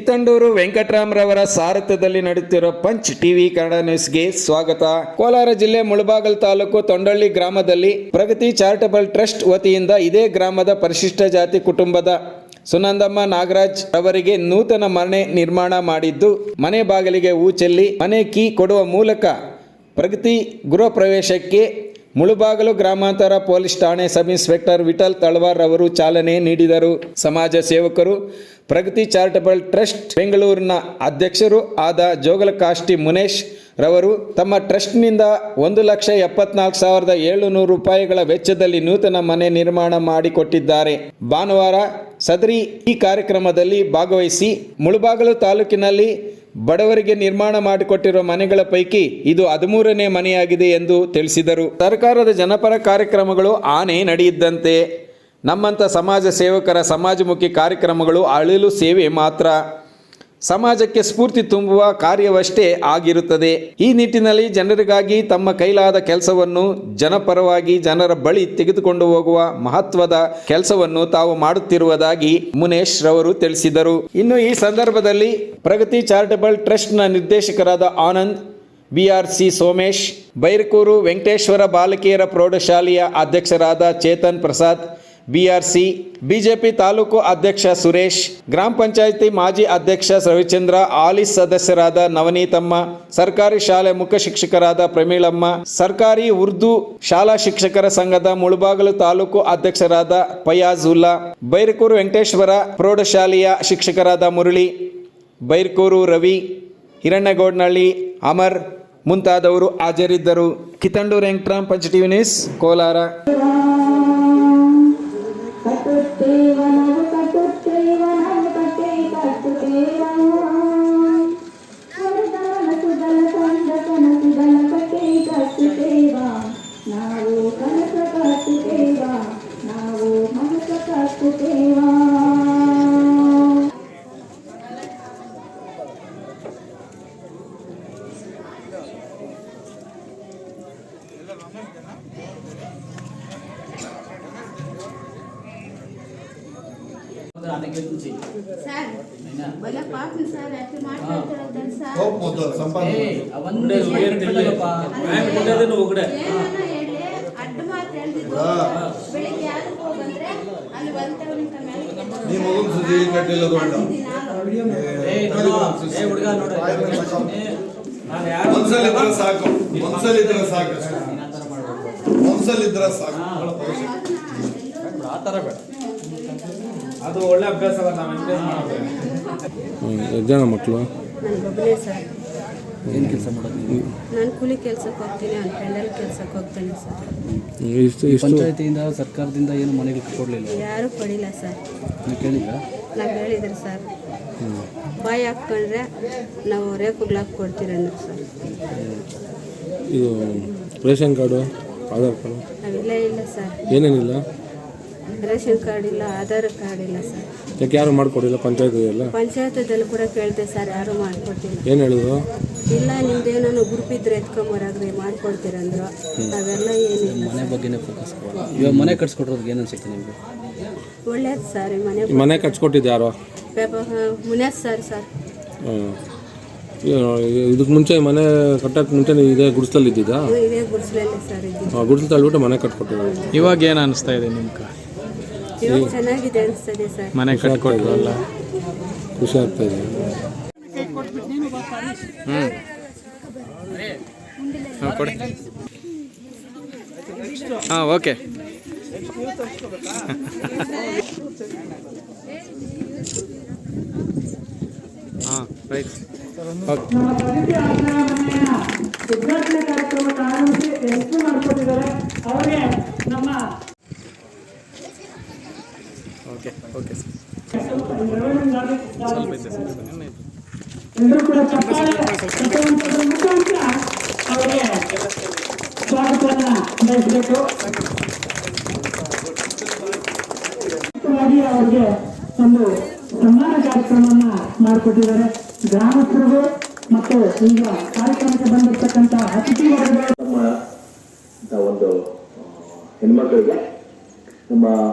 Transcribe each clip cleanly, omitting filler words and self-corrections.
ಕಿತ್ತಂಡೂರು ವೆಂಕಟರಾಮರವರ ಸಾರಥ್ಯದಲ್ಲಿ ನಡೆಯುತ್ತಿರುವ punch TV Kannada ನ್ಯೂಸ್ಗೆ ಸ್ವಾಗತ. ಕೋಲಾರ ಜಿಲ್ಲೆ ಮುಳಬಾಗಿಲು ತಾಲೂಕು ತೊಂಡಳ್ಳಿ ಗ್ರಾಮದಲ್ಲಿ ಪ್ರಗತಿ ಚಾರಿಟಬಲ್ ಟ್ರಸ್ಟ್ ವತಿಯಿಂದ ಇದೇ ಗ್ರಾಮದ ಪರಿಶಿಷ್ಟ ಜಾತಿ ಕುಟುಂಬದ ಸುನಂದಮ್ಮ ನಾಗರಾಜ್ ಅವರಿಗೆ ನೂತನ ಮನೆ ನಿರ್ಮಾಣ ಮಾಡಿದ್ದು, ಮನೆ ಬಾಗಿಲಿಗೆ ಹೂ ಚೆಲ್ಲಿ ಮನೆ ಕೀ ಕೊಡುವ ಮೂಲಕ ಪ್ರಗತಿ ಗೃಹ ಪ್ರವೇಶಕ್ಕೆ ಮುಳಬಾಗಿಲು ಗ್ರಾಮಾಂತರ ಪೊಲೀಸ್ ಠಾಣೆ ಸಬ್ ಇನ್ಸ್ಪೆಕ್ಟರ್ ವಿಠಲ್ ತಳವಾರ್ ಅವರು ಚಾಲನೆ ನೀಡಿದರು. ಸಮಾಜ ಸೇವಕರು ಪ್ರಗತಿ ಚಾರಿಟಬಲ್ ಟ್ರಸ್ಟ್ ಬೆಂಗಳೂರಿನ ಅಧ್ಯಕ್ಷರು ಆದ ಜೋಗಲಕಾಷ್ಟಿ ಮುನೇಶ್ ರವರು ತಮ್ಮ ಟ್ರಸ್ಟ್ನಿಂದ 1,74,700 ರೂಪಾಯಿಗಳ ವೆಚ್ಚದಲ್ಲಿ ನೂತನ ಮನೆ ನಿರ್ಮಾಣ ಮಾಡಿಕೊಟ್ಟಿದ್ದಾರೆ. ಭಾನುವಾರ ಸದರಿ ಈ ಕಾರ್ಯಕ್ರಮದಲ್ಲಿ ಭಾಗವಹಿಸಿ ಮುಳಬಾಗಿಲು ತಾಲೂಕಿನಲ್ಲಿ ಬಡವರಿಗೆ ನಿರ್ಮಾಣ ಮಾಡಿಕೊಟ್ಟಿರುವ ಮನೆಗಳ ಪೈಕಿ ಇದು 13ನೇ ಮನೆಯಾಗಿದೆ ಎಂದು ತಿಳಿಸಿದರು. ಸರ್ಕಾರದ ಜನಪರ ಕಾರ್ಯಕ್ರಮಗಳು ಆನೆ ನಡೆಯಿದ್ದಂತೆ ನಮ್ಮಂಥ ಸಮಾಜ ಸೇವಕರ ಸಮಾಜಮುಖಿ ಕಾರ್ಯಕ್ರಮಗಳು ಅಳಿಲು ಸೇವೆ ಮಾತ್ರ, ಸಮಾಜಕ್ಕೆ ಸ್ಫೂರ್ತಿ ತುಂಬುವ ಕಾರ್ಯವಷ್ಟೇ ಆಗಿರುತ್ತದೆ. ಈ ನಿಟ್ಟಿನಲ್ಲಿ ಜನರಿಗಾಗಿ ತಮ್ಮ ಕೈಲಾದ ಕೆಲಸವನ್ನು ಜನಪರವಾಗಿ ಜನರ ಬಳಿ ತೆಗೆದುಕೊಂಡು ಹೋಗುವ ಮಹತ್ವದ ಕೆಲಸವನ್ನು ತಾವು ಮಾಡುತ್ತಿರುವುದಾಗಿ ಮುನೇಶ್ ರವರು ತಿಳಿಸಿದರು. ಇನ್ನು ಈ ಸಂದರ್ಭದಲ್ಲಿ ಪ್ರಗತಿ ಚಾರಿಟಬಲ್ ಟ್ರಸ್ಟ್ನ ನಿರ್ದೇಶಕರಾದ ಆನಂದ್, BRC ಸೋಮೇಶ್, ಬೈರಕೂರು ವೆಂಕಟೇಶ್ವರ ಬಾಲಕಿಯರ ಪ್ರೌಢಶಾಲೆಯ ಅಧ್ಯಕ್ಷರಾದ ಚೇತನ್ ಪ್ರಸಾದ್, BRC ಬಿಜೆಪಿ ತಾಲೂಕು ಅಧ್ಯಕ್ಷ ಸುರೇಶ್, ಗ್ರಾಮ ಪಂಚಾಯಿತಿ ಮಾಜಿ ಅಧ್ಯಕ್ಷ ರವಿಚಂದ್ರ, ಆಲಿಸ್ ಸದಸ್ಯರಾದ ನವನೀತಮ್ಮ, ಸರ್ಕಾರಿ ಶಾಲೆ ಮುಖ್ಯ ಶಿಕ್ಷಕರಾದ ಪ್ರಮೀಳಮ್ಮ, ಸರ್ಕಾರಿ ಉರ್ದು ಶಾಲಾ ಶಿಕ್ಷಕರ ಸಂಘದ ಮುಳಬಾಗಿಲು ತಾಲೂಕು ಅಧ್ಯಕ್ಷರಾದ ಫಯಾಜುಲ್ಲಾ, ಬೈರಕೂರು ವೆಂಕಟೇಶ್ವರ ಪ್ರೌಢಶಾಲೆಯ ಶಿಕ್ಷಕರಾದ ಮುರಳಿ, ಬೈರಕೂರು ರವಿ, ಹಿರಣ್ಣಗೌಡನಹಳ್ಳಿ, ಅಮರ್ ಮುಂತಾದವರು ಹಾಜರಿದ್ದರು. Kittanduru Venkataram, punch TV news, Kolar. ಅದು ಒಳ್ಳೆ ಅಭ್ಯಾಸ. ಜನ ಮಕ್ಕಳು ಏನು ಕೆಲಸ ಮಾಡೋದು? ನಾನು ಕೂಲಿ ಕೆಲಸಕ್ಕೆ ಹೋಗ್ತೀನಿ, ಅವ್ನು ಪೆಂಡಲ್ ಕೆಲಸಕ್ಕೆ ಹೋಗ್ತಾನೆ ಸರ್. ಪಂಚಾಯತಿಯಿಂದ ಸರ್ಕಾರದಿಂದ ಏನು ಮನೆಗೆ ಕೊಡಲಿಲ್ಲ? ಯಾರೂ ಕೊಡಿಲ್ಲ ಸರ್. ನೀವು ಕೇಳಿಲ್ಲ? ನಾವು ಹೇಳಿದ್ರು ಸರ್, ಬಾಯಿ ಹಾಕ್ಕೊಂಡ್ರೆ ನಾವು ರೇಖುಗಳಾಗಿ ಕೊಡ್ತೀರ ಅಂದ್ರು ಸರ್. ಇದು ರೇಷನ್ ಕಾರ್ಡು, ಆಧಾರ್ ಕಾರ್ಡು ನಾವಿಲ್ಲ ಇಲ್ಲ ಸರ್. ಏನೇನಿಲ್ಲ? ರೇಷನ್ ಕಾರ್ಡ್ ಇಲ್ಲ, ಆಧಾರ್ ಕಾರ್ಡ್ ಇಲ್ಲ ಸರ್. ಯಾಕೆ ಯಾರು ಮಾಡಿಕೊಡಿಲ್ಲ? ಪಂಚಾಯತದಲ್ಲಿ ಕೂಡ ಕೇಳಿದೆ ಸರ್, ಯಾರು ಮಾಡಿಕೊಟ್ಟಿಲ್ಲ. ಏನು ಹೇಳಿದ್ರು? ಇಲ್ಲ, ನಿಮ್ದೇನೋ ಗ್ರೂಪ್ ಇದ್ರೆ ಎತ್ಕೊಂಬರಾಗ್ರೆ ಮಾಡಿಕೊಡ್ತೀರಂದ್ರು. ಅವೆಲ್ಲ ಏನಿಲ್ಲ. ಮನೆ ಬಗ್ಗೆನೇ ಫೋಕಸ್ ಕೊಡೋದು. ಇವಾಗ ಮನೆ ಕಟ್ಸ್ಕೊಟ್ರೋದು ಏನು ಅನ್ಸುತ್ತೆ ನಿಮಗೆ? ಒಳ್ಳೇದು ಸರ್. ಮನೆ ಕಟ್ಸ್ಕೊಟ್ಟಿದ್ದು ಯಾರು? ಮುನೇಶ್ ಸರ್. ಇದಕ್ಕೆ ಮುಂಚೆ ಮನೆ ಕಟ್ಟಕ್ಕೆ ಮುಂಚೆ ಇದೇ ಗುಡಿಸಲಲ್ಲಿ ಇದ್ದಿದ್ದಾ? ಇದೇ ಗುಡಿಸಲಲ್ಲಿ ಸರ್ ಇದ್ದಿದ್ದು. ಗುಡಿಸಲು ತಳ್ಬಿಟ್ಟು ಮನೆ ಕಟ್ಕೊಟ್ಟಿದ್ರು. ಇವಾಗ ಏನು ಅನಿಸ್ತಾ ಇದೆ ನಿಮ್ಗೆ? ಇವಾಗ ಚೆನ್ನಾಗಿದೆ ಅನಿಸ್ತದೆ ಸರ್. ಮನೆ ಕಟ್ಕೊಟ್ರಲ್ಲ, ಖುಷಿ ಆಗ್ತಾ ಇದೆ. ಕೊಡಿ. ಹಾಂ, ಓಕೆ. ಹಾಂ, ರೈಟ್. ಉದ್ಘಾಟನೆ ಕಾರ್ಯಕ್ರಮಕ್ಕೆ ಆಗಮಿಸಿ ಎಷ್ಟು ಮಾಡಿಕೊಟ್ಟಿದ್ದಾರೆ ಅವರಿಗೆ ನಮ್ಮ ಎಲ್ಲರೂ ಕೂಡ ಮುಖಾಂತರ ಅವರಿಗೆ ಸ್ವಾಗತವನ್ನು ಬಯಸಬೇಕು. ಅವರಿಗೆ ಒಂದು ಸನ್ಮಾನ ಕಾರ್ಯಕ್ರಮವನ್ನ ಮಾಡಿಕೊಟ್ಟಿದ್ದಾರೆ. ಗ್ರಾಮಸ್ಥರಿಗೂ ಮತ್ತು ಈಗ ಕಾರ್ಯಕ್ರಮಕ್ಕೆ ಬಂದಿರತಕ್ಕಂಥ ಅತಿಥಿ ಒಂದು ಹೆಣ್ಮಕ್ಳಿಗೆ ನಮ್ಮ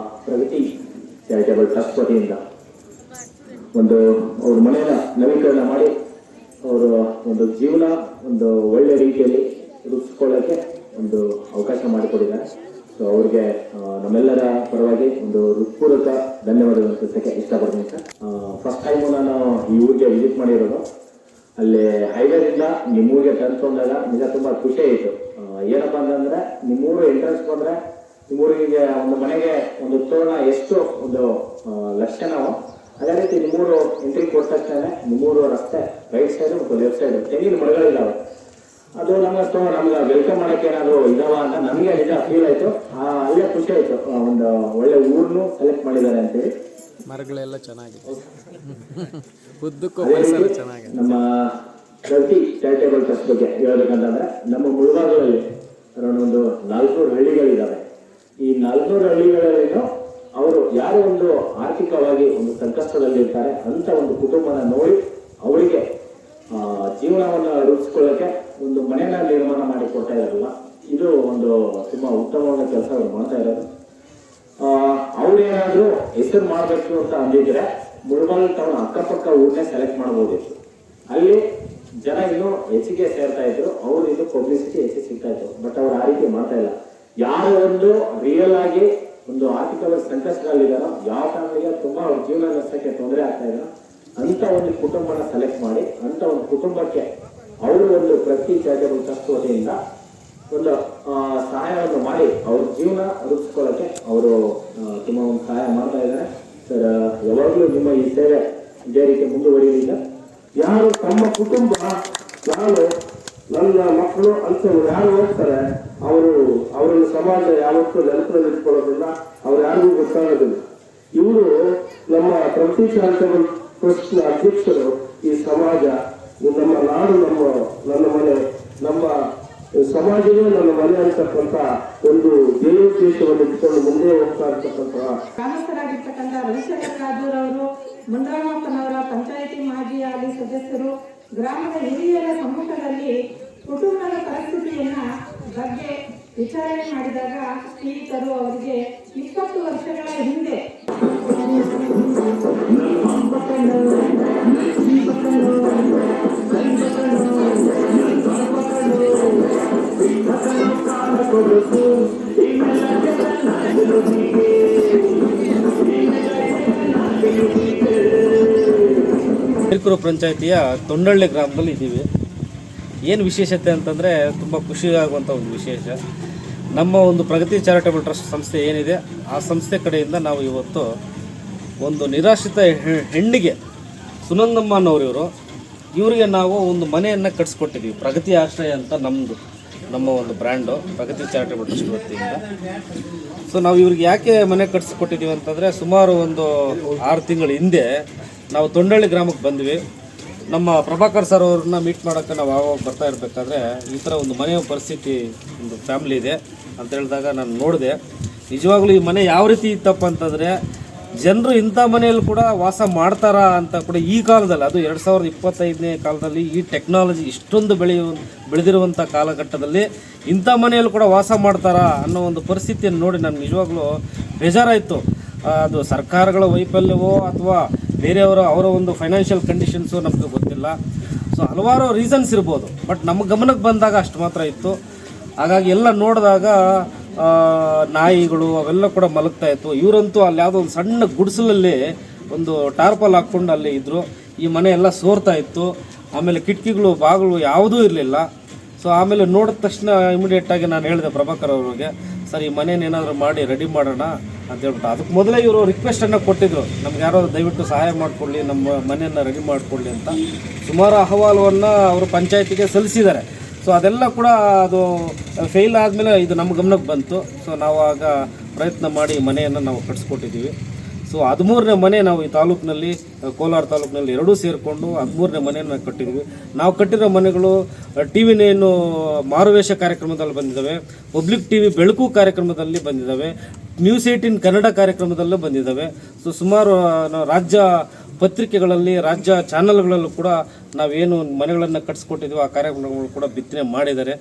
ಪ್ರಗತಿ ಚಾರಿಟಬಲ್ ಟ್ರಸ್ಟ್ ವತಿಯಿಂದ ಒಂದು ಅವ್ರ ಮನೆಯ ನವೀಕರಣ ಮಾಡಿ ಅವರ ಒಂದು ಜೀವನ ಒಂದು ಒಳ್ಳೆ ರೀತಿಯಲ್ಲಿ ರೂಪಿಸ್ಕೊಳ್ಳೋಕ್ಕೆ ಒಂದು ಅವಕಾಶ ಮಾಡಿಕೊಟ್ಟಿದ್ದಾರೆ. ಸೊ ಅವ್ರಿಗೆ ನಮ್ಮೆಲ್ಲರ ಪರವಾಗಿ ಒಂದು ಹೃತ್ಪೂರ್ವಕ ಧನ್ಯವಾದಗಳು ತಿಳಿಸೋಕ್ಕೆ ಇಷ್ಟಪಡ್ತೀನಿ ಸರ್. ಫಸ್ಟ್ ಟೈಮು ನಾನು ಈ ಊರಿಗೆ ವಿಸಿಟ್ ಮಾಡಿರೋದು. ಅಲ್ಲಿ ಹೈವೇದಿಂದ ನಿಮ್ಮೂರಿಗೆ ತಂದ್ಕೊಂಡಾಗ ನಿಜ ತುಂಬ ಖುಷಿ ಆಯಿತು. ಏನಪ್ಪ ಅಂತಂದರೆ ನಿಮ್ಮೂರು ಎಂಟ್ರೆನ್ಸ್ ಬಂದರೆ ನಿಮ್ಮೂರಿಗೆ ಒಂದು ಮನೆಗೆ ಒಂದು ತೋರಣ ಎಷ್ಟು ಒಂದು ಲಕ್ಷಣವೋ ಅದೇ ರೀತಿ ನಿಮ್ಮೂರು ಎಂಟ್ರಿ ಕೊಟ್ಟ ತಕ್ಷಣ ನಿಮ್ಮೂರು ರಸ್ತೆ ರೈಟ್ ಸೈಡ್ ಮತ್ತು ಲೆಫ್ಟ್ ಸೈಡ್ ತೆಂಗಿನ ಮರಗಳಿದ್ದಾವೆ. ಅದು ನಮ್ಗೆ ವೆಲ್ಕಮ್ ಮಾಡೋಕ್ಕೆ ಏನಾದರೂ ಇದಾವ ಅಂತ ನಮಗೆ ನಿಜ ಫೀಲ್ ಆಯಿತು. ಅಲ್ಲೇ ಖುಷಿ ಆಯಿತು, ಒಂದು ಒಳ್ಳೆ ಊರನ್ನು ಸೆಲೆಕ್ಟ್ ಮಾಡಿದ್ದಾರೆ ಅಂತೇಳಿ. ಮರಗಳೆಲ್ಲ ಚೆನ್ನಾಗಿದೆ, ನಮ್ಮ ಪ್ರತಿ ಚಾರಿಟೇಬಲ್ ಟ್ರಸ್ಟ್ ಬಗ್ಗೆ ಹೇಳ್ಬೇಕಂತಂದ್ರೆ ನಮ್ಮ ಮುಳಬಾಗಿಲಲ್ಲಿ ಅರೌಂಡ್ ಒಂದು 400 ಹಳ್ಳಿಗಳಿದ್ದಾವೆ. ಈ 400 ಹಳ್ಳಿಗಳಲ್ಲಿನೂ ಅವರು ಯಾರು ಒಂದು ಆರ್ಥಿಕವಾಗಿ ಒಂದು ಸಂಕಷ್ಟದಲ್ಲಿ ಇರ್ತಾರೆ ಅಂತ ಒಂದು ಕುಟುಂಬನ ನೋಡಿ ಅವರಿಗೆ ಜೀವನವನ್ನು ರೂಪಿಸ್ಕೊಳ್ಳೋಕೆ ಒಂದು ಮನೆಯನ್ನ ನಿರ್ಮಾಣ ಮಾಡಿ ಕೊಡ್ತಾ ಇದಾರಲ್ಲ, ಇದು ಒಂದು ತುಂಬಾ ಉತ್ತಮವಾದ ಕೆಲಸ ಅವ್ರು ಮಾಡ್ತಾ ಇರೋದು. ಅವ್ರೇನಾದ್ರೂ ಹೆಸರು ಮಾಡಬೇಕು ಅಂತ ಅಂದಿದ್ರೆ ಮುಳಬಾಗಿಲು ಟೌನ್ ಅಕ್ಕಪಕ್ಕ ಊರನ್ನೇ ಸೆಲೆಕ್ಟ್ ಮಾಡ್ಬೋದಿತ್ತು. ಅಲ್ಲಿ ಜನ ಇನ್ನೂ ಹೆಚ್ಚಿಗೆ ಸೇರ್ತಾ ಇದ್ರು, ಅವ್ರು ಇದು ಪಬ್ಲಿಸಿಟಿ ಹೆಚ್ಚಿಗೆ ಸಿಗ್ತಾ ಇತ್ತು. ಬಟ್ ಅವ್ರು ಆ ರೀತಿ ಮಾಡ್ತಾ ಇಲ್ಲ. ಯಾರು ಒಂದು ರಿಯಲ್ ಆಗಿ ಒಂದು ಆರ್ಥಿಕವಾಗಿ ಸಂಕಷ್ಟದಲ್ಲಿದ್ದಾರೋ, ಯಾವ ಫ್ಯಾಮಿಲಿಗೆ ತುಂಬಾ ಅವ್ರ ಜೀವನ ನಡೆಸೋಕ್ಕೆ ತೊಂದರೆ ಆಗ್ತಾ ಇದ್ದಾರೋ ಅಂತ ಒಂದು ಕುಟುಂಬನ ಸೆಲೆಕ್ಟ್ ಮಾಡಿ ಅಂತ ಒಂದು ಕುಟುಂಬಕ್ಕೆ ಅವರು ಒಂದು ಪ್ರತಿ ಚಾರಿಟೇಬಲ್ ಟ್ರಸ್ಟ್ ವತಿಯಿಂದ ಒಂದು ಸಹಾಯವನ್ನು ಮಾಡಿ ಅವ್ರ ಜೀವನ ರೂಪಿಸ್ಕೊಳ್ಳೋಕ್ಕೆ ಅವರು ತುಂಬಾ ಒಂದು ಸಹಾಯ ಮಾಡ್ತಾ ಇದ್ದಾರೆ. ಸರ್, ಯಾವಾಗಲೂ ನಿಮ್ಮ ಈ ಸೇವೆ ಇದೇ ರೀತಿ ಮುಂದುವರಿಯಲಿಲ್ಲ. ಯಾರು ತಮ್ಮ ಕುಟುಂಬ, ನಾನು ನನ್ನ ಮಕ್ಕಳು ಅಂತವ್ರು ಯಾರು ಹೋಗ್ತಾರೆ ಅವರನ್ನು ಸಮಾಜ ಯಾವತ್ತೂ ನೆನಪಿನಲ್ಲಿ ಇಟ್ಕೊಳ್ಳೋದಿಲ್ಲ, ಅವ್ರು ಯಾರಿಗೂ ಗೊತ್ತಾಗೋದಿಲ್ಲ. ಇವರು ನಮ್ಮ ಪ್ರತಿ ಚಾರಿಟೇಬಲ್ ಟ್ರಸ್ಟ್ನ ಅಧ್ಯಕ್ಷರು. ಈ ಸಮಾಜ, ನಮ್ಮ ನಾಡು, ನನ್ನ ಮನೆ, ನಮ್ಮ ಸಮಾಜವೇ ನನ್ನ ಮನೆ ಅಂತಕ್ಕಂಥ ಒಂದು ಧ್ಯೇಯೋದ್ದೇಶವನ್ನು ಇಟ್ಕೊಂಡು ಮುಂದೆ ಹೋಗ್ತಾ ಇರ್ತಕ್ಕಂತಹ ಗ್ರಾಮಸ್ಥರಾಗಿರ್ತಕ್ಕಂಥ ರವಿಶಂಕರ್ ರಾಜೂರವರು, ಮುಂಡ್ರಾಮಪ್ಪನವರ ಪಂಚಾಯಿತಿ ಮಾಜಿ ಹಾಲಿ ಸದಸ್ಯರು, ಗ್ರಾಮದ ಹಿರಿಯರ ಸಮ್ಮುಖದಲ್ಲಿ ಕುಟುಂಬದ ಪರಿಸ್ಥಿತಿಯನ್ನ ಬಗ್ಗೆ ವಿಚಾರಣೆ ಮಾಡಿದಾಗ ಸ್ನೇಹಿತರು ಅವರಿಗೆ 20 ವರ್ಷಗಳ ಹಿಂದೆ ಹಿರಿಕೂರು ಪಂಚಾಯಿತಿಯ ತೊಂಡಳ್ಳಿ ಗ್ರಾಮದಲ್ಲಿ ಇದ್ದೀವಿ. ಏನು ವಿಶೇಷತೆ ಅಂತಂದರೆ ತುಂಬ ಖುಷಿಯಾಗುವಂಥ ಒಂದು ವಿಶೇಷ, ನಮ್ಮ ಒಂದು ಪ್ರಗತಿ ಚಾರಿಟೇಬಲ್ ಟ್ರಸ್ಟ್ ಸಂಸ್ಥೆ ಏನಿದೆ ಆ ಸಂಸ್ಥೆ ಕಡೆಯಿಂದ ನಾವು ಇವತ್ತು ಒಂದು ನಿರಾಶ್ರಿತ ಹೆಣ್ಣಿಗೆ ಸುನಂದಮ್ಮನವರು ಇವರಿಗೆ ನಾವು ಒಂದು ಮನೆಯನ್ನು ಕಟ್ಸ್ಕೊಟ್ಟಿದ್ದೀವಿ. ಪ್ರಗತಿ ಆಶ್ರಯ ಅಂತ ನಮ್ಮ ಒಂದು ಬ್ರ್ಯಾಂಡು ಪ್ರಗತಿ ಚಾರಿಟೇಬಲ್ ಟ್ರಸ್ಟ್ ವತಿಯಿಂದ. ಸೊ ನಾವು ಇವ್ರಿಗೆ ಯಾಕೆ ಮನೆ ಕಟ್ಸ್ಕೊಟ್ಟಿದ್ದೀವಿ ಅಂತಂದರೆ, ಸುಮಾರು ಒಂದು 6 ತಿಂಗಳ ಹಿಂದೆ ನಾವು ತೊಂಡಳ್ಳಿ ಗ್ರಾಮಕ್ಕೆ ಬಂದ್ವಿ. ನಮ್ಮ ಪ್ರಭಾಕರ್ ಸರ್ ಅವ್ರನ್ನ ಮೀಟ್ ಮಾಡೋಕ್ಕೆ ನಾವು ಆವಾಗ ಬರ್ತಾ ಇರಬೇಕಾದ್ರೆ ಈ ಥರ ಒಂದು ಮನೆಯ ಪರಿಸ್ಥಿತಿ, ಒಂದು ಫ್ಯಾಮಿಲಿ ಇದೆ ಅಂತ ಹೇಳಿದಾಗ ನಾನು ನೋಡಿದೆ. ನಿಜವಾಗ್ಲೂ ಈ ಮನೆ ಯಾವ ರೀತಿ ಇತ್ತಪ್ಪ ಅಂತಂದರೆ, ಜನರು ಇಂಥ ಮನೆಯಲ್ಲಿ ಕೂಡ ವಾಸ ಮಾಡ್ತಾರಾ ಅಂತ ಕೂಡ ಈ ಕಾಲದಲ್ಲಿ, ಅದು 2025ನೇ ಕಾಲದಲ್ಲಿ ಈ ಟೆಕ್ನಾಲಜಿ ಇಷ್ಟೊಂದು ಬೆಳೆದಿರುವಂಥ ಕಾಲಘಟ್ಟದಲ್ಲಿ ಇಂಥ ಮನೆಯಲ್ಲಿ ಕೂಡ ವಾಸ ಮಾಡ್ತಾರಾ ಅನ್ನೋ ಒಂದು ಪರಿಸ್ಥಿತಿಯನ್ನು ನೋಡಿ ನನಗೆ ನಿಜವಾಗ್ಲೂ ಬೇಜಾರಾಯಿತು. ಅದು ಸರ್ಕಾರಗಳ ವೈಫಲ್ಯವೋ ಅಥವಾ ಅವರ ಒಂದು ಫೈನಾನ್ಷಿಯಲ್ ಕಂಡೀಷನ್ಸು ನಮಗೆ ಗೊತ್ತಿಲ್ಲ. ಸೊ ಹಲವಾರು ರೀಸನ್ಸ್ ಇರ್ಬೋದು, ಬಟ್ ನಮ್ಮ ಗಮನಕ್ಕೆ ಬಂದಾಗ ಅಷ್ಟು ಮಾತ್ರ ಇತ್ತು. ಹಾಗಾಗಿ ಎಲ್ಲ ನೋಡಿದಾಗ ನಾಯಿಗಳು ಅವೆಲ್ಲ ಕೂಡ ಮಲಗ್ತಾ ಇತ್ತು. ಇವರಂತೂ ಅಲ್ಲಿ ಯಾವುದೋ ಒಂದು ಸಣ್ಣ ಗುಡಿಸಲಲ್ಲಿ ಒಂದು ಟಾರ್ಪಲ್ ಹಾಕ್ಕೊಂಡು ಅಲ್ಲಿ ಇದ್ದರು. ಈ ಮನೆ ಎಲ್ಲ ಸೋರ್ತಾ ಇತ್ತು. ಆಮೇಲೆ ಕಿಟಕಿಗಳು ಬಾಗಿಲು ಯಾವುದೂ ಇರಲಿಲ್ಲ. ಸೊ ಆಮೇಲೆ ನೋಡಿದ ತಕ್ಷಣ ಇಮಿಡಿಯೇಟಾಗಿ ನಾನು ಹೇಳಿದೆ ಪ್ರಭಾಕರ್ ಅವ್ರಿಗೆ, ಸರ್ ಈ ಮನೇನೇನಾದರೂ ಮಾಡಿ ರೆಡಿ ಮಾಡೋಣ ಅಂತ ಹೇಳ್ಬಿಟ್ಟು. ಅದಕ್ಕೆ ಮೊದಲೇ ಇವರು ರಿಕ್ವೆಸ್ಟನ್ನು ಕೊಟ್ಟಿದ್ದರು, ನಮ್ಗೆ ಯಾರೋ ದಯವಿಟ್ಟು ಸಹಾಯ ಮಾಡಿಕೊಡ್ಲಿ, ನಮ್ಮ ಮನೆಯನ್ನು ರೆಡಿ ಮಾಡಿಕೊಡ್ಲಿ ಅಂತ. ಸುಮಾರು ಅಹವಾಲುವನ್ನು ಅವರು ಪಂಚಾಯತಿಗೆ ಸಲ್ಲಿಸಿದ್ದಾರೆ. ಸೊ ಅದೆಲ್ಲ ಕೂಡ ಅದು ಫೇಲ್ ಆದಮೇಲೆ ಇದು ನಮ್ಮ ಗಮನಕ್ಕೆ ಬಂತು. ಸೊ ನಾವು ಆಗ ಪ್ರಯತ್ನ ಮಾಡಿ ಮನೆಯನ್ನು ನಾವು ಕಟ್ಸ್ಕೊಟ್ಟಿದ್ದೀವಿ. ಸೊ 13ನೇ ಮನೆ ನಾವು ಈ ತಾಲೂಕಿನಲ್ಲಿ, ಕೋಲಾರ ತಾಲೂಕಿನಲ್ಲಿ ಎರಡೂ ಸೇರಿಕೊಂಡು 13ನೇ ಮನೆಯನ್ನು ಕಟ್ಟಿದ್ವಿ. ನಾವು ಕಟ್ಟಿರೋ ಮನೆಗಳು TV ನೇನು ಮಾರುವೇಷ ಕಾರ್ಯಕ್ರಮದಲ್ಲಿ ಬಂದಿದ್ದಾವೆ, ಪಬ್ಲಿಕ್ TV ಬೆಳಕು ಕಾರ್ಯಕ್ರಮದಲ್ಲಿ ಬಂದಿದ್ದಾವೆ, ನ್ಯೂಸ್ 18 ಕನ್ನಡ ಕಾರ್ಯಕ್ರಮದಲ್ಲೂ ಬಂದಿದ್ದಾವೆ. ಸೊ ಸುಮಾರು ರಾಜ್ಯ ಪತ್ರಿಕೆಗಳಲ್ಲಿ, ರಾಜ್ಯ ಚಾನಲ್ಗಳಲ್ಲೂ ಕೂಡ ನಾವೇನು ಮನೆಗಳನ್ನು ಕಟ್ಸ್ಕೊಟ್ಟಿದ್ವಿ ಆ ಕಾರ್ಯಕ್ರಮಗಳು ಕೂಡ ಬಿತ್ತನೆ ಮಾಡಿದ್ದಾರೆ,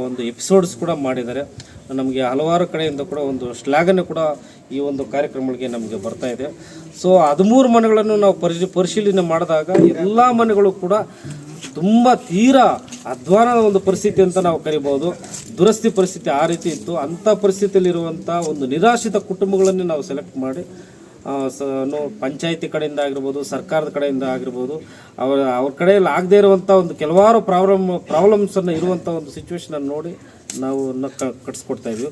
ಒಂದು ಎಪಿಸೋಡ್ಸ್ ಕೂಡ ಮಾಡಿದ್ದಾರೆ. ನಮಗೆ ಹಲವಾರು ಕಡೆಯಿಂದ ಕೂಡ ಒಂದು ಶ್ಲಾಘನೆ ಕೂಡ ಈ ಒಂದು ಕಾರ್ಯಕ್ರಮಗಳಿಗೆ ನಮಗೆ ಬರ್ತಾ ಇದೆ. ಸೊ 13 ಮನೆಗಳನ್ನು ನಾವು ಪರಿಶೀಲನೆ ಮಾಡಿದಾಗ ಎಲ್ಲ ಮನೆಗಳು ಕೂಡ ತುಂಬ ತೀರಾ ಅಧ್ವಾನದ ಒಂದು ಪರಿಸ್ಥಿತಿ ಅಂತ ನಾವು ಕರಿಬೋದು. ದುರಸ್ತಿ ಪರಿಸ್ಥಿತಿ ಆ ರೀತಿ ಇತ್ತು. ಅಂಥ ಪರಿಸ್ಥಿತಿಯಲ್ಲಿರುವಂಥ ಒಂದು ನಿರಾಶ್ರಿತ ಕುಟುಂಬಗಳನ್ನು ನಾವು ಸೆಲೆಕ್ಟ್ ಮಾಡಿ ಪಂಚಾಯಿತಿ ಕಡೆಯಿಂದ ಆಗಿರ್ಬೋದು, ಸರ್ಕಾರದ ಕಡೆಯಿಂದ ಆಗಿರ್ಬೋದು, ಅವ್ರ ಕಡೆಯಲ್ಲಿ ಆಗದೇ ಇರುವಂಥ ಒಂದು ಕೆಲವಾರು ಪ್ರಾಬ್ಲಮ್ಸನ್ನು ಇರುವಂಥ ಒಂದು ಸಿಚುವೇಶನನ್ನು ನೋಡಿ ನಾವು ಕಟ್ಸ್ಕೊಡ್ತಾ ಇದ್ವಿ.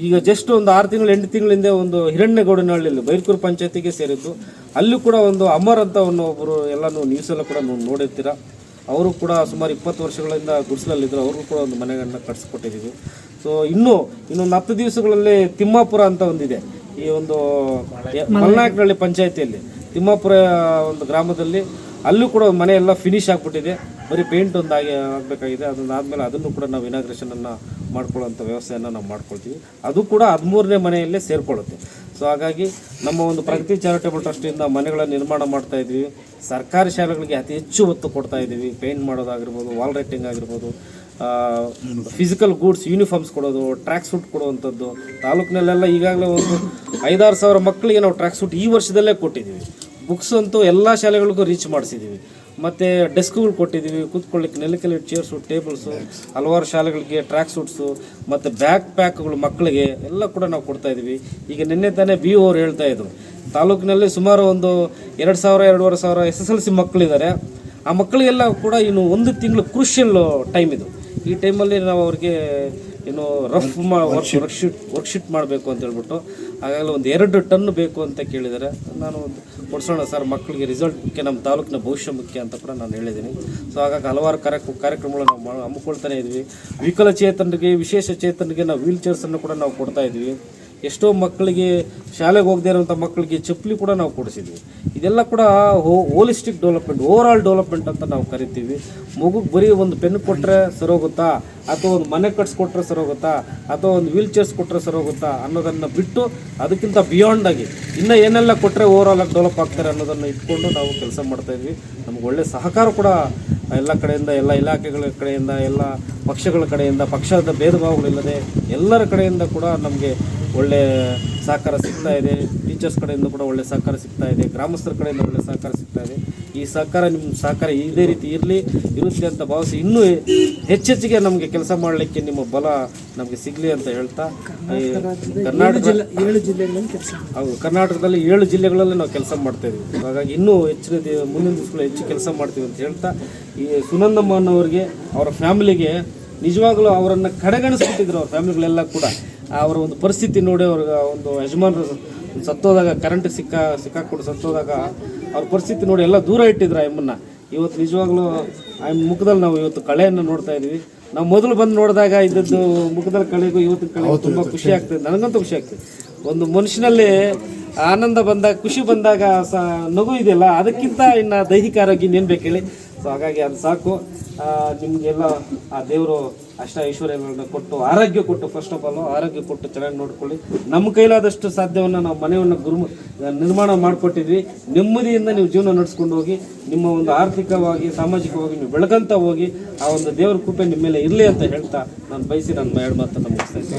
ಈಗ ಜಸ್ಟ್ ಒಂದು 6 ತಿಂಗಳು 8 ತಿಂಗಳ ಹಿಂದೆ ಒಂದು ಹಿರಣ್ಯಗೌಡನಹಳ್ಳಿಯಲ್ಲಿ ಬೈರ್ಕೂರು ಪಂಚಾಯತಿಗೆ ಸೇರಿದ್ದು. ಅಲ್ಲಿ ಕೂಡ ಒಂದು ಅಮರ್ ಅಂತ ಒಬ್ಬರು ಎಲ್ಲನೂ ನ್ಯೂಸೆಲ್ಲ ಕೂಡ ನೋಡಿರ್ತೀರ. ಅವರು ಕೂಡ ಸುಮಾರು 20 ವರ್ಷಗಳಿಂದ ಗುಡಿಸಲಲ್ಲಿದ್ದರು. ಅವ್ರಿಗೂ ಕೂಡ ಒಂದು ಮನೆಗಳನ್ನ ಕಟ್ಸ್ಕೊಟ್ಟಿದ್ದೀವಿ. ಸೊ ಇನ್ನೊಂದು 10 ದಿವಸಗಳಲ್ಲಿ ತಿಮ್ಮಾಪುರ ಅಂತ ಒಂದಿದೆ. ಈ ಒಂದು ಮಲ್ನಾಯಕನಹಳ್ಳಿ ಪಂಚಾಯತಿಯಲ್ಲಿ ತಿಮ್ಮಾಪುರ ಒಂದು ಗ್ರಾಮದಲ್ಲಿ ಅಲ್ಲೂ ಕೂಡ ಮನೆ ಎಲ್ಲ ಫಿನಿಶ್ ಆಗಿಬಿಟ್ಟಿದೆ. ಬರೀ ಪೇಂಟ್ ಒಂದು ಆಗಬೇಕಾಗಿದೆ. ಅದನ್ನಾದಮೇಲೆ ಅದನ್ನು ಕೂಡ ನಾವು ಇನಾಗ್ರೇಷನನ್ನು ಮಾಡ್ಕೊಳ್ಳೋಂಥ ವ್ಯವಸ್ಥೆಯನ್ನು ನಾವು ಮಾಡ್ಕೊಳ್ತೀವಿ. ಅದು ಕೂಡ 13ನೇ ಮನೆಯಲ್ಲೇ ಸೇರಿಕೊಳ್ಳುತ್ತೆ. ಸೊ ಹಾಗಾಗಿ ನಮ್ಮ ಒಂದು ಪ್ರಗತಿ ಚಾರಿಟೇಬಲ್ ಟ್ರಸ್ಟಿಂದ ಮನೆಗಳ ನಿರ್ಮಾಣ ಮಾಡ್ತಾ ಇದ್ವಿ. ಸರ್ಕಾರಿ ಶಾಲೆಗಳಿಗೆ ಅತಿ ಹೆಚ್ಚು ಒತ್ತು ಕೊಡ್ತಾ ಇದ್ದೀವಿ. ಪೇಂಟ್ ಮಾಡೋದಾಗಿರ್ಬೋದು, ವಾಲ್ ರೈಟಿಂಗ್ ಆಗಿರ್ಬೋದು, ಫಿಸಿಕಲ್ ಗೂಡ್ಸ್ ಯೂನಿಫಾರ್ಮ್ಸ್ ಕೊಡೋದು, ಟ್ರ್ಯಾಕ್ ಸೂಟ್ ಕೊಡುವಂಥದ್ದು. ತಾಲೂಕಿನಲ್ಲೆಲ್ಲ ಈಗಾಗಲೇ ಒಂದು 5-6 ಸಾವಿರ ಮಕ್ಕಳಿಗೆ ನಾವು ಟ್ರ್ಯಾಕ್ ಸೂಟ್ ಈ ವರ್ಷದಲ್ಲೇ ಕೊಟ್ಟಿದ್ದೀವಿ. ಬುಕ್ಸ್ ಅಂತೂ ಎಲ್ಲ ಶಾಲೆಗಳಿಗೂ ರೀಚ್ ಮಾಡಿಸಿದ್ದೀವಿ. ಮತ್ತು ಡೆಸ್ಕ್ಗಳು ಕೊಟ್ಟಿದ್ದೀವಿ, ಕೂತ್ಕೊಳ್ಳಿಕ್ಕೆ ನೆಲಕ್ಕೆ ಚೇರ್ಸು, ಟೇಬಲ್ಸು, ಹಲವಾರು ಶಾಲೆಗಳಿಗೆ ಟ್ರ್ಯಾಕ್ ಸೂಟ್ಸು ಮತ್ತು ಬ್ಯಾಕ್ ಪ್ಯಾಕ್ಗಳು ಮಕ್ಕಳಿಗೆ ಎಲ್ಲ ಕೂಡ ನಾವು ಕೊಡ್ತಾಯಿದ್ದೀವಿ. ಈಗ ನಿನ್ನೆ ತಾನೇ BO ಅವ್ರು ಹೇಳ್ತಾಯಿದ್ರು, ತಾಲೂಕಿನಲ್ಲಿ ಸುಮಾರು ಒಂದು 2,000-2,500 SSLC ಮಕ್ಕಳಿದ್ದಾರೆ. ಆ ಮಕ್ಕಳಿಗೆಲ್ಲ ಕೂಡ ಇನ್ನು 1 ತಿಂಗಳು ಕ್ರೂಷಿಯಲ್ ಟೈಮ್ ಇದು. ಈ ಟೈಮಲ್ಲಿ ನಾವು ಅವ್ರಿಗೆ ಏನು ವರ್ಕ್ಶೀಟ್ ಮಾಡಬೇಕು ಅಂತ ಹೇಳ್ಬಿಟ್ಟು ಹಾಗಾಗಲೇ ಒಂದು 2 ಟನ್ ಬೇಕು ಅಂತ ಕೇಳಿದ್ದಾರೆ. ನಾನು ಕೊಡ್ಸೋಣ ಸರ್, ಮಕ್ಕಳಿಗೆ ರಿಸಲ್ಟ್ ಮುಖ್ಯ, ನಮ್ಮ ತಾಲೂಕಿನ ಭವಿಷ್ಯ ಮುಖ್ಯ ಅಂತ ಕೂಡ ನಾನು ಹೇಳಿದ್ದೀನಿ. ಸೊ ಹಾಗಾಗಿ ಹಲವಾರು ಕಾರ್ಯಕ್ರಮಗಳು ನಾವು ಹಮ್ಮಿಕೊಳ್ತಾನೆ ಇದ್ವಿ. ವಿಕಲಚೇತನರಿಗೆ, ವಿಶೇಷ ಚೇತನರಿಗೆ ನಾವು ವೀಲ್ ಚೇರ್ಸನ್ನು ಕೂಡ ನಾವು ಕೊಡ್ತಾ ಇದ್ವಿ. ಎಷ್ಟೋ ಮಕ್ಕಳಿಗೆ, ಶಾಲೆಗೆ ಹೋಗದೇ ಇರುವಂಥ ಮಕ್ಕಳಿಗೆ ಚಪ್ಪಲಿ ಕೂಡ ನಾವು ಕೊಡಿಸಿದ್ವಿ. ಇದೆಲ್ಲ ಕೂಡ holistic development, over all development ಅಂತ ನಾವು ಕರಿತೀವಿ. ಮಗುಗೆ ಬರೀ ಒಂದು ಪೆನ್ ಕೊಟ್ಟರೆ ಸರೋಗುತ್ತಾ, ಅಥವಾ ಒಂದು ಮನೆ ಕಟ್ಸ್ಕೊಟ್ರೆ ಸರೋಗುತ್ತಾ, ಅಥವಾ ಒಂದು ವೀಲ್ ಚೇರ್ಸ್ ಕೊಟ್ಟರೆ ಸರೋಗುತ್ತಾ ಅನ್ನೋದನ್ನು ಬಿಟ್ಟು ಅದಕ್ಕಿಂತ ಬಿಯಾಂಡಾಗಿ ಇನ್ನೂ ಏನೆಲ್ಲ ಕೊಟ್ಟರೆ ಓವರ್ ಆಲ್ ಆಗಿ ಡೆವಲಪ್ ಆಗ್ತಾರೆ ಅನ್ನೋದನ್ನು ಇಟ್ಕೊಂಡು ನಾವು ಕೆಲಸ ಮಾಡ್ತಾಯಿದ್ವಿ. ನಮ್ಗೆ ಒಳ್ಳೆಯ ಸಹಕಾರ ಕೂಡ ಎಲ್ಲ ಕಡೆಯಿಂದ, ಎಲ್ಲ ಇಲಾಖೆಗಳ ಕಡೆಯಿಂದ, ಎಲ್ಲ ಪಕ್ಷಗಳ ಕಡೆಯಿಂದ, ಪಕ್ಷದ ಭೇದ ಭಾವಗಳಿಲ್ಲದೆ ಎಲ್ಲರ ಕಡೆಯಿಂದ ಕೂಡ ನಮಗೆ ಒಳ್ಳೆ ಸಹಕಾರ ಸಿಗ್ತಾ ಇದೆ. ಟೀಚರ್ಸ್ ಕಡೆಯಿಂದ ಕೂಡ ಒಳ್ಳೆ ಸಹಕಾರ ಸಿಗ್ತಾ ಇದೆ. ಗ್ರಾಮಸ್ಥರ ಕಡೆಯಿಂದ ಒಳ್ಳೆ ಸಹಕಾರ ಸಿಗ್ತಾ ಇದೆ. ಈ ಸಹಕಾರ, ನಿಮ್ಮ ಸಹಕಾರ ಇದೇ ರೀತಿ ಇರುತ್ತೆ ಅಂತ ಭಾವಿಸಿ ಇನ್ನೂ ಹೆಚ್ಚೆಚ್ಚಿಗೆ ನಮಗೆ ಕೆಲಸ ಮಾಡಲಿಕ್ಕೆ ನಿಮ್ಮ ಬಲ ನಮಗೆ ಸಿಗಲಿ ಅಂತ ಹೇಳ್ತಾ, ಕರ್ನಾಟಕದಲ್ಲಿ 7 ಜಿಲ್ಲೆಗಳಲ್ಲಿ ನಾವು ಕೆಲಸ ಮಾಡ್ತಾ ಇದ್ದೀವಿ. ಹಾಗಾಗಿ ಇನ್ನೂ ಹೆಚ್ಚಿನ ಮುಂದಿನ ದಿವಸಗಳು ಹೆಚ್ಚು ಕೆಲಸ ಮಾಡ್ತೀವಿ ಅಂತ ಹೇಳ್ತಾ, ಈ ಸುನಂದಮ್ಮನವ್ರಿಗೆ, ಅವರ ಫ್ಯಾಮಿಲಿಗೆ ನಿಜವಾಗಲೂ ಅವರನ್ನು ಕಡೆಗಣಿಸ್ಬಿಟ್ಟಿದ್ರು. ಅವ್ರ ಫ್ಯಾಮಿಲಿಗಳೆಲ್ಲ ಕೂಡ ಅವರ ಒಂದು ಪರಿಸ್ಥಿತಿ ನೋಡಿ, ಅವ್ರಿಗೆ ಒಂದು ಯಜಮಾನರು ಸತ್ತೋದಾಗ, ಕರೆಂಟ್ ಸಿಕ್ಕಾಕೊಂಡು ಸತ್ತೋದಾಗ ಅವ್ರ ಪರಿಸ್ಥಿತಿ ನೋಡಿ ಎಲ್ಲ ದೂರ ಇಟ್ಟಿದ್ರು ಅಮ್ಮನ್ನ. ಇವತ್ತು ನಿಜವಾಗ್ಲೂ ಆ ಮುಖದಲ್ಲಿ ನಾವು ಇವತ್ತು ಕಳೆಯನ್ನು ನೋಡ್ತಾ ಇದ್ವಿ. ನಾವು ಮೊದಲು ಬಂದು ನೋಡಿದಾಗ ಇದ್ದದ್ದು ಮುಖದಲ್ಲಿ ಕಳೆಗೂ ಇವತ್ತು ಕಳೆ ತುಂಬ ಖುಷಿ ಆಗ್ತದೆ. ನನಗಂತೂ ಖುಷಿ ಆಗ್ತದೆ. ಒಂದು ಮನುಷ್ಯನಲ್ಲಿ ಆನಂದ ಬಂದಾಗ, ಖುಷಿ ಬಂದಾಗ ನಗು ಇದೆಯಲ್ಲ, ಅದಕ್ಕಿಂತ ಇನ್ನು ದೈಹಿಕ ಆರೋಗ್ಯ ಇನ್ನೇನು ಬೇಕು ಹೇಳಿ. ಸೊ ಹಾಗಾಗಿ ಅದು ಸಾಕು. ನಿಮಗೆಲ್ಲ ಆ ದೇವರು ಅಷ್ಟ ಐಶ್ವರ್ಯಗಳನ್ನ ಕೊಟ್ಟು, ಆರೋಗ್ಯ ಕೊಟ್ಟು, ಫಸ್ಟ್ ಆಫ್ ಆಲ್ ಆರೋಗ್ಯ ಕೊಟ್ಟು ಚೆನ್ನಾಗಿ ನೋಡ್ಕೊಳ್ಳಿ. ನಮ್ಮ ಕೈಲಾದಷ್ಟು ಸಾಧ್ಯವನ್ನು ನಾವು ಮನೆಯನ್ನು ನಿರ್ಮಾಣ ಮಾಡಿಕೊಟ್ಟಿದ್ವಿ. ನೆಮ್ಮದಿಯಿಂದ ನೀವು ಜೀವನ ನಡೆಸ್ಕೊಂಡು ಹೋಗಿ, ನಿಮ್ಮ ಒಂದು ಆರ್ಥಿಕವಾಗಿ, ಸಾಮಾಜಿಕವಾಗಿ ನೀವು ಬೆಳಕಂತ ಹೋಗಿ, ಆ ಒಂದು ದೇವರ ಕೃಪೆ ನಿಮ್ಮ ಮೇಲೆ ಇರಲಿ ಅಂತ ಹೇಳ್ತಾ ನಾನು ಬಯಸಿ ನನ್ನ 2 ಮಾತನ್ನು ಮುಗಿಸ್ತಾ ಇದ್ದೀನಿ.